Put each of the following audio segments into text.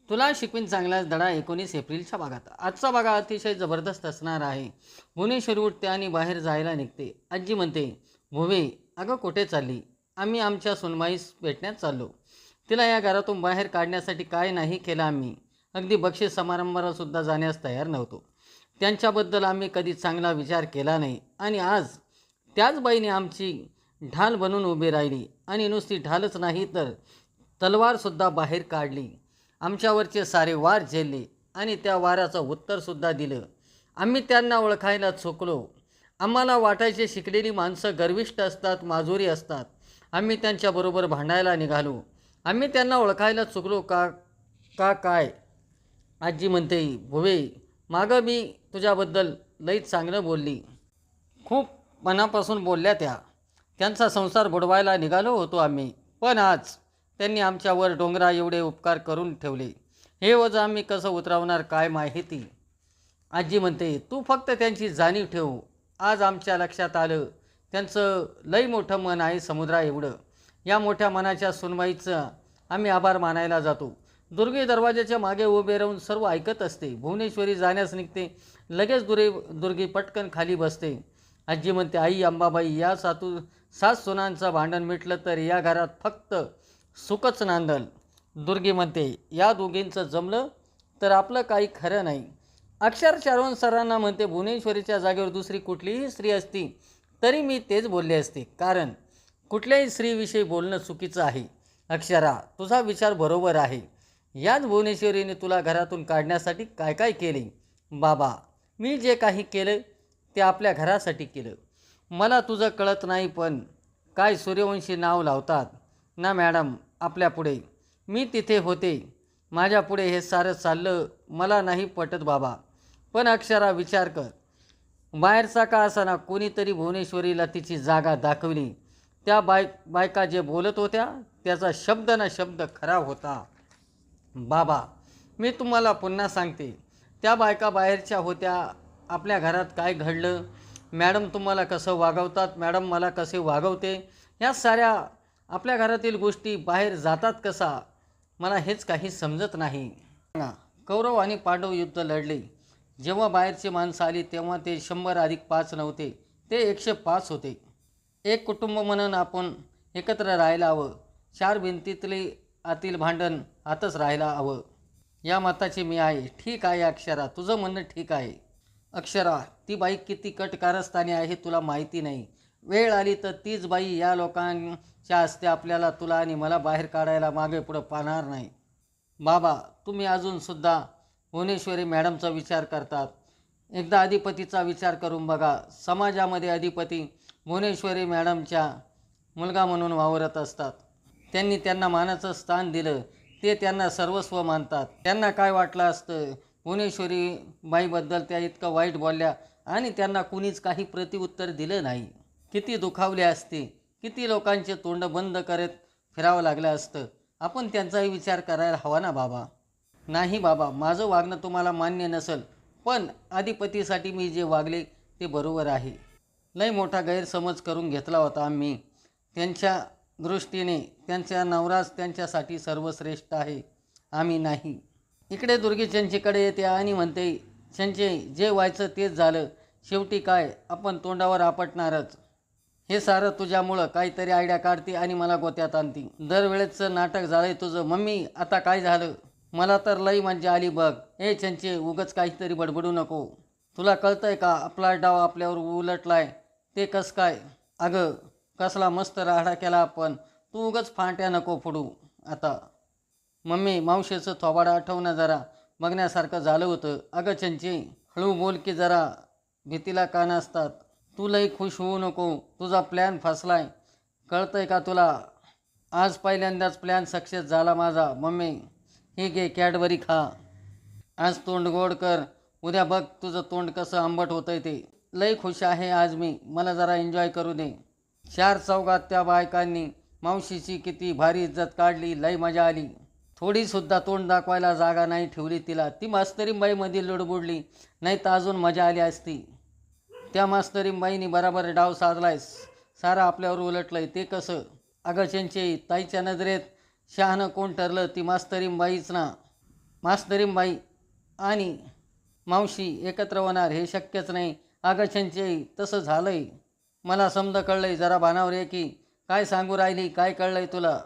तुला शिकवीन चांगलाच धडा 19 एप्रिलच्या भागात. आजचा भाग अतिशय जबरदस्त असणार आहे. भुवनेश्वरी उठते आणि बाहेर जायला निघते. आजी म्हणते, भुवे अगं कुठे चालली? आम्ही आमच्या सुनबाईस भेटण्यात चाललो. तिला या घरातून बाहेर काढण्यासाठी काय नाही केलं आम्ही. अगदी बक्षीस समारंभाला सुद्धा जाण्यास तयार नव्हतो. त्यांच्याबद्दल आम्ही कधी चांगला विचार केला नाही आणि आज त्याच बाईने आमची ढाल बनून उभी राहिली आणि नुसती ढालच नाही तर तलवारसुद्धा बाहेर काढली. आमच्यावरचे सारे वार झेलले आणि त्या वाराचं उत्तरसुद्धा दिलं. आम्ही त्यांना ओळखायला चुकलो. आम्हाला वाटायचे शिकलेली माणसं गर्विष्ठ असतात, माजुरी असतात. आम्ही त्यांच्याबरोबर भांडायला निघालो. आम्ही त्यांना ओळखायला चुकलो का का काय? आजी म्हणते, भुवे मागं मी तुझ्याबद्दल लईच चांगलं बोलली. खूप मनापासून बोलल्या त्या. त्यांचा संसार बुडवायला निघालो होतो आम्ही. पण आज त्यांनी आमच्यावर डोंगरा एवढे उपकार करून ठेवले. हे ओझं आम्ही कसं उतरवणार काय माहिती? आजी म्हणते, तू फक्त त्यांची जाणीव ठेव. आज आमच्या लक्षात आलं त्यांचं लई मोठं मन आहे समुद्रा एवढं. या मोठ्या मनाच्या सुनबाईचं आम्ही आभार मानायला जातो. दुर्गे दरवाजाच्या मागे उभे राहून सर्व ऐकत असते. भुवनेश्वरी जाण्यास निघते. लगेच दुर्गी पटकन खाली बसते. आजी म्हणते, आई अंबाबाई या सात सुनांचं भांडण मिटलं तर या घरात फक्त सुखच नांदल. दुर्गी म्हणते, या दोघींचं जमलं तर आपलं काही खरं नाही. अक्षर शारवण सरांना म्हणते, भुवनेश्वरीच्या जागेवर दुसरी कुठलीही स्त्री असती तरी मी तेच बोलले असते, कारण कुठल्याही स्त्रीविषयी बोलणं चुकीचं आहे. अक्षरा, तुझा विचार बरोबर आहे. याच भुवनेश्वरीने तुला घरातून काढण्यासाठी काय काय केले? बाबा, मी जे काही केलं ते आपल्या घरासाठी केलं. मला तुझं कळत नाही, पण काय सूर्यवंशी नाव लावतात ना मॅडम आपल्या पुढे. मी तिथे होते. माझ्या पुढे हे सारं चाललं मला नाही पटत बाबा. पण अक्षरा विचार कर. बाहेरचा का असाना कोणीतरी भुवनेश्वरीला तिची जागा दाखवली. त्या बायका जे बोलत होत्या त्याचा शब्द ना शब्द खरा होता. बाबा, मी तुम्हाला पुन्हा सांगते, त्या बायका बाहेरच्या होत्या. आपल्या घरात काय घडलं, मॅडम तुम्हाला कसं वागवतात, मॅडम मला कसे वागवते, ह्या साऱ्या आपल्या घरातील गोष्टी बाहेर जातात कसा, मला हेच काही समजत नाही. कौरव आणि पांडव युद्ध लढले. जेव्हा बाहेरची माणसं आली तेव्हा ते 100+5 नव्हते, ते 105 होते. एक कुटुंब म्हणून आपण एकत्र राहायला हवं. 4 भिंतीतले आतील भांडण आतच राहायला हवं. या मताची मी आहे. ठीक आहे अक्षरा, तुझं म्हणणं ठीक आहे. अक्षरा, ती बाई किती कटकारस्थानी आहे तुला माहिती नाही. वेळ आली तर तीच बाई या लोकांच्या हस्ते आपल्याला, तुला आणि मला बाहेर काढायला मागे पुढं पाहणार नाही. बाबा, तुम्ही अजूनसुद्धा भुवनेश्वरी मॅडमचा विचार करतात. एकदा अधिपतीचा विचार करून बघा. समाजामध्ये अधिपती भुवनेश्वरी मॅडमच्या मुलगा म्हणून वावरत असतात. त्यांना मानाचं स्थान दिलं. ते त्यांना सर्वस्व मानतात. त्यांना काय वाटलं असतं भुवनेश्वरी बाईबद्दल त्या इतकं वाईट बोलल्या आणि त्यांना कुणीच काही प्रतिउत्तर दिलं नाही. किती दुखावले असते, किती लोकांचे तोंड बंद करत फिरावं लागलं असतं. आपण त्यांचाही विचार करायला हवा ना बाबा. नाही बाबा, माझं वागणं तुम्हाला मान्य नसेल, पण अधिपतीसाठी मी जे वागले ते बरोबर आहे. लय मोठा गैरसमज करून घेतला होता आम्ही. त्यांच्या दृष्टीने त्यांचा नवराच त्यांच्यासाठी सर्वश्रेष्ठ आहे, आम्ही नाही. इकडे दुर्गी चंचीकडे येते आणि म्हणते, चंचे जे व्हायचं तेच झालं. शेवटी काय, आपण तोंडावर आपटणारच. हे सारं तुझ्यामुळं. काहीतरी आयडिया काढते आणि मला गोत्यात आणते. दरवेळेचं नाटक झालंय तुझं. मम्मी आता काय झालं? मला तर लई मज्जा आली बघ. ए चंचे, उगच काहीतरी बडबडू नको. तुला कळतंय का आपला डाव आपल्यावर उलटलाय ते कसं काय? अगं कसला मस्त राडा केला आपण. तू उगच फांट्या नको फोडू आता. मम्मी, मावशीचं थोबाडं आठवणं जरा, बघण्यासारखं झालं होतं. अगं चंचे, हळू बोल की जरा, भीतीला कान असतात. तू लई खुश होऊ नको. तुझा प्लॅन फसलाय, कळतंय का तुला? आज पहिल्यांदाच प्लॅन सक्सेस झाला माझा. मम्मी, हे घे कॅडबरी खा. आज तोंड गोड कर. उद्या बघ तुझं तोंड कसं आंबट होतंय ते. लई खुश आहे आज मी. मला जरा एन्जॉय करू दे. 4 चौघात त्या बायकांनी मावशीची किती भारी इज्जत काढली. लई मजा आली. थोडीसुद्धा तोंड दाखवायला जागा नाही ठेवली तिला. ती मास्तरीबाईमध्ये लुडबुडली, नाही तर अजून मजा आली असती. त्या मास्तरीबाईंनी बराबर डाव साधलाय. सारं आपल्यावर उलटलंय. ते कसं? अगं चंचे, ताईच्या नजरेत शहाणं कोण ठरलं? ती मास्तरीबाईच ना. मास्तरींबाई आणि मावशी एकत्र होणार हे शक्यच नाही. अगं चंचई, तसं झालंय. मला समजा कळलंय. जरा भानावर ये की. काय सांगू राहिली? काय कळलंय तुला?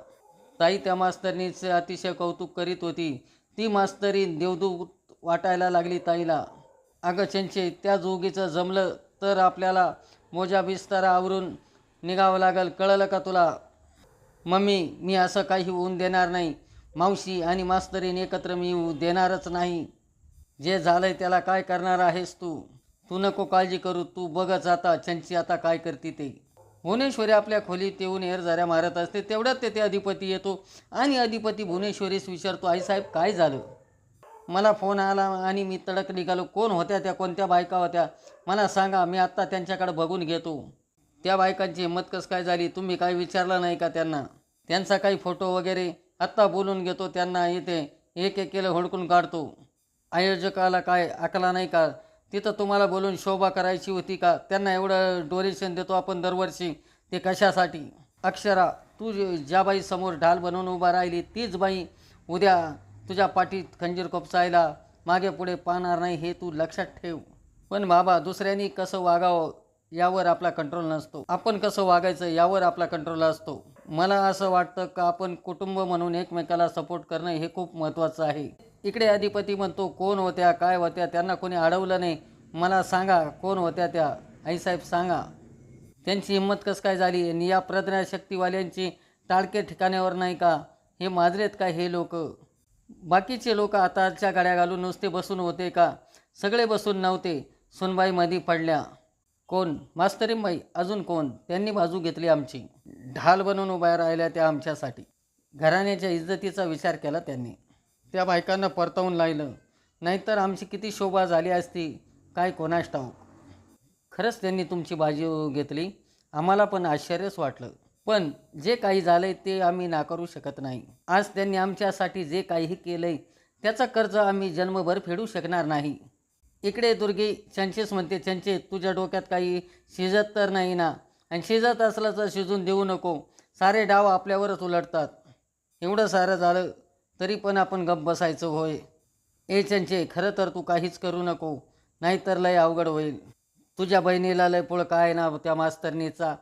ताई त्या मास्तरणीचे अतिशय कौतुक करीत होती. ती मास्तरीण देवदूत वाटायला लागली ताईला. अगं चंचे, त्या जोगीचं जमलं तर आपल्याला मोजा बिस्तारा आवरून निघावं लागल. कळलं का तुला? मम्मी, मी असं काही होऊन देणार नाही. मावशी आणि मास्तरीण एकत्र मी येऊ देणारच नाही. जे झालंय त्याला काय करणार आहेस तू? तू नको काळजी करू. तू बघच आता चंची आता काय करते ते. भुवनेश्वरी आपल्या खोलीत येऊन हेरझाऱ्या मारत असते. तेवढ्यात तेथे अधिपती येतो आणि अधिपती भुवनेश्वरीस विचारतो, आईसाहेब काय झालं? मला फोन आला आणि मी तडक निघालो. कोण होत्या त्या? कोणत्या बायका होत्या? मला सांगा, मी आत्ता त्यांच्याकडे बघून घेतो. त्या बायकांची हिंमत कसं काय झाली? तुम्ही काय विचारलं नाही का त्यांना? त्यांचा काही फोटो वगैरे? आत्ता बोलून घेतो त्यांना. येते एक एक केलं हुडकून काढतो. आयोजकाला काय अकला नाही का? तिथं तुम्हाला बोलून शोभा करायची होती का? त्यांना एवढं डोनेशन देतो आपण दरवर्षी, ते कशासाठी? अक्षरा, तू ज्या बाई समोर ढाल बनवून उभा राहिली तीच बाई उद्या तुझ्या पाठीत खंजीर खोपसायला मागे पुढे पाहणार नाही, हे तू लक्षात ठेव. पण बाबा, दुसऱ्यांनी कसं वागावं यावर आपला कंट्रोल नसतो. आपण कसं वागायचं यावर आपला कंट्रोल असतो. मला असं वाटतं का आपण कुटुंब म्हणून एकमेकाला सपोर्ट करणं हे खूप महत्त्वाचं आहे. इकडे अधिपती म्हणतो, कोण होत्या? काय होत्या? त्यांना कोणी अडवलं नाही. मला सांगा, कोण होत्या त्या? आईसाहेब सांगा. त्यांची हिंमत कसं काय झाली? आणि या प्रज्ञाशक्तीवाल्यांची टाळके ठिकाण्यावर नाही का? हे माजरेत का हे लोक? बाकीचे लोक आताच्या गाड्या घालून नुसते बसून होते का? सगळे बसून नव्हते. सुनबाई मधी पडल्या. कोण? मास्तरींबाई. अजून कोण? त्यांनी बाजू घेतली आमची. ढाल बनवून उभ्या राहिल्या त्या आमच्यासाठी. घराण्याच्या इज्जतीचा विचार केला त्यांनी. त्या बायकांना परतवून लायलं, नाहीतर आमची किती शोभा झाली असती काय कोणास ठाऊक. खरंच त्यांनी तुमची बाजू घेतली. आम्हाला पण आश्चर्यच वाटलं. पण जे काही झालंय ते आम्ही नाकारू शकत नाही. आज त्यांनी आमच्यासाठी जे काही केलंय त्याचं कर्ज आम्ही जन्मभर फेडू शकणार नाही. इकडे दुर्गे चंचेस म्हणते, चंचे, तुझ्या डोक्यात काही शिजत तर नाही ना? आणि शिजत असलं तर शिजून देऊ नको. सारे डाव आपल्यावरच उलटतात. एवढं सारं झालं तरी पण आपण गप्प बसायचं होय? ए चंचे, खरं तर तू काहीच करू नको, नाहीतर लय अवघड होईल. तुझ्या बहिणीला लय पुळ काय ना त्या मास्तरणीचा.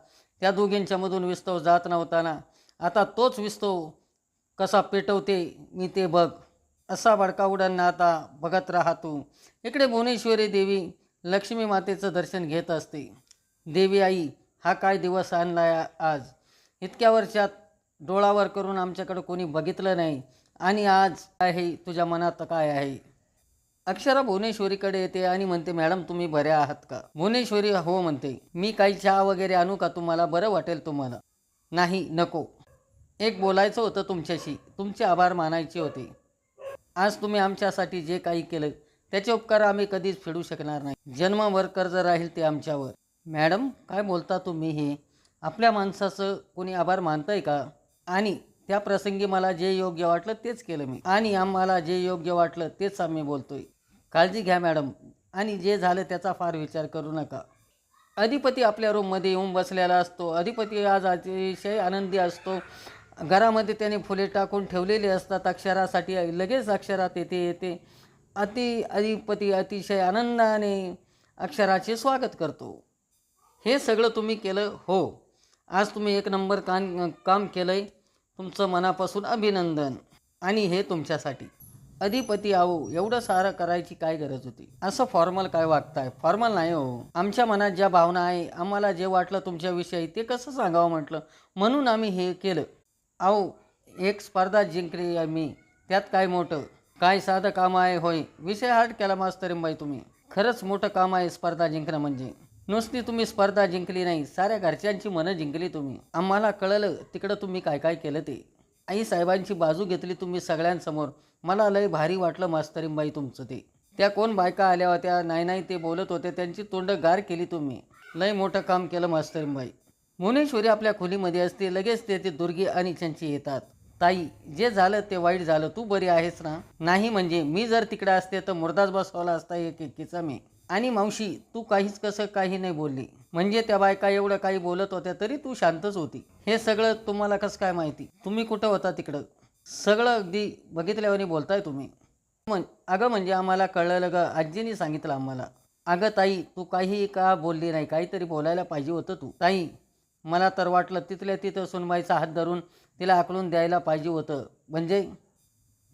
त्या दोघींच्या मधून विस्तव जात नव्हता ना? आता तोच विस्तव कसा पेटवते मी ते बघ. असा बडका उडान आता बघत राहा तू. इकडे भुवनेश्वरी देवी लक्ष्मी मातेचं दर्शन घेत असते. देवी आई, हा काय दिवस आणलाय आज? इतक्या वर्षात डोळावर करून आमच्याकडे कोणी बघितलं नाही, आणि आज आहे तुझ्या मनात काय आहे? अक्षरा भुवनेश्वरीकडे येते आणि म्हणते, मॅडम तुम्ही बऱ्या आहात का? भुवनेश्वरी हो म्हणते. मी काही चहा वगैरे आणू का तुम्हाला? बरं वाटेल तुम्हाला? नाही, नको. एक बोलायचं होतं तुमच्याशी. तुमचे आभार मानायचे होते. आज तुम्ही आमच्यासाठी जे काही केलं त्याचे उपकार आम्ही कधीच फेडू शकणार नाही. जन्मभर कर्ज राहील ते आमच्यावर. मॅडम काय बोलता तुम्ही? हे आपल्या माणसाचं कोणी आभार मानतंय का? आणि त्या प्रसंगी मला जे योग्य वाटलं तेच केलं मी, आणि आम्हाला जे योग्य वाटलं तेच आम्ही बोलतोय. काळजी घ्या मॅडम, आणि जे झालं त्याचा फार विचार करू नका. अधिपती आपल्या रूममध्ये येऊन बसलेला असतो. अधिपती आज अतिशय आनंदी असतो. घरामध्ये त्याने फुले टाकून ठेवलेली असतात अक्षरासाठी. लगेच अक्षरात येते. अधिपती अतिशय आनंदाने अक्षराचे स्वागत करतो. हे सगळं तुम्ही केलं? हो. आज तुम्ही एक नंबर काम केलंय. तुमचं मनापासून अभिनंदन. आणि हे तुमच्यासाठी. अधिपती आहो, एवढं सारं करायची काय गरज होती? असं फॉर्मल काय वागताय? फॉर्मल नाही हो. आमच्या मनात ज्या भावना आहे, आम्हाला जे वाटलं तुमच्याविषयी ते कसं सांगावं म्हटलं, म्हणून आम्ही हे केलं. अहो, एक स्पर्धा जिंकली आम्ही, त्यात काय मोठं? काय साधं काम आहे होय? विषय हार्ड केला मास्तरींबाई तुम्ही. खरंच मोठं काम आहे स्पर्धा जिंकणं म्हणजे. नुसती तुम्ही स्पर्धा जिंकली नाही, साऱ्या घरच्यांची मनं जिंकली तुम्ही. आम्हाला कळलं तिकडं तुम्ही काय काय केलं ते. आई साहेबांची बाजू घेतली तुम्ही सगळ्यांसमोर. मला लय भारी वाटलं मास्तरींबाई तुमचं ते. त्या कोण बायका आल्या होत्या, नाही ते बोलत होते, त्यांची तोंड गार केली तुम्ही. लय मोठं काम केलं मास्तरींबाई. भुवनेश्वरी आपल्या खोलीमध्ये असते. लगेच ते दुर्गी आणि चंची येतात. ताई, जे झालं ते वाईट झालं. तू बरी आहेस ना? नाही म्हणजे मी जर तिकडे असते तर मुर्दाच बसवला असता एक एकीचा मी. आणि मावशी, तू काहीच कसं काही नाही बोलली. म्हणजे त्या बायका एवढं काही बोलत होत्या तरी तू शांतच होती. हे सगळं तुम्हाला कसं काय माहिती? तुम्ही कुठं होता तिकडं? सगळं अगदी बघितल्यावर बोलताय तुम्ही. अगं म्हणजे आम्हाला कळलं ग, आजीनी सांगितलं आम्हाला. अगं ताई, तू काही का बोलली नाही? काहीतरी बोलायला पाहिजे होतं तू. ताई, मला तर वाटलं तिथल्या तिथं सुनबाईचा हात धरून तिला आकलून द्यायला पाहिजे होतं. म्हणजे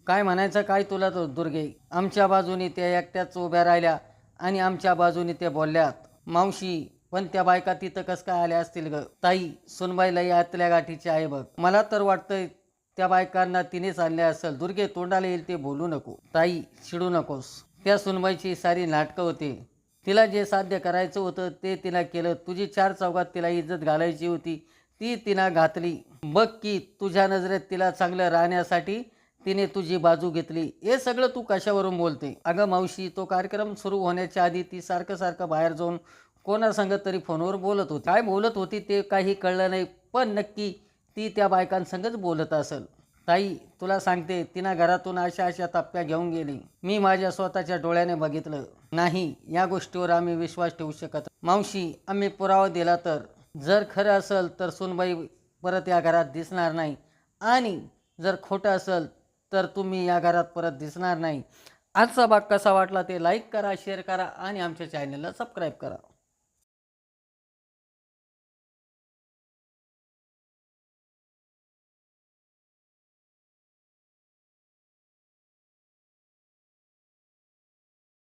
काय म्हणायचं काय तुला तो दुर्गे? आमच्या बाजूनी त्या एकट्याच उभ्या राहिल्या आणि आमच्या बाजूनी त्या बोलल्यात. मावशी, पण त्या बायका तिथं कसं काय आल्या असतील ग? ताई, सुनबाईला यातल्या गाठीची आहे बघ. मला तर वाटतंय त्या बायकांना तिनेच आणले असेल. दुर्गे, तोंडाला येईल ते बोलू नको. ताई, चिडू नकोस. त्या सुनबाईची सारी नाटकं होती. तिला जे साध्य करायचं होतं ते तिला केलं. तुझी चार चौघात तिला इज्जत घालायची होती ती तिनं घातली. बघ की तुझ्या नजरेत तिला चांगलं राहण्यासाठी तिने तुझी बाजू घेतली. हे सगळं तू कशावरून बोलते? अगं मावशी, तो कार्यक्रम सुरू होण्याच्या आधी ती सारखं सारखं बाहेर जाऊन कोणासंग तरी फोनवर बोलत होती. काय बोलत होती ते काही कळलं नाही, पण नक्की ती त्या बायकांसंगच बोलत असेल. ताई, तुला सांगते, तिनं घरातून अशा अशा टप्प्या घेऊन गेली. मी माझ्या स्वतःच्या डोळ्याने बघितलं. नाही, या गोष्टीवर आम्ही विश्वास ठेवू शकत. मावशी, आम्ही पुरावा दिला तर? जर खरं असेल तर सुनबाई परत या घरात दिसणार नाही, आणि जर खोटं असेल तर तुम्ही या घरात परत दिसणार नाही. आजचा भाग कसा वाटला ते लाईक करा, शेअर करा आणि आमच्या चॅनलला सबस्क्राईब करा.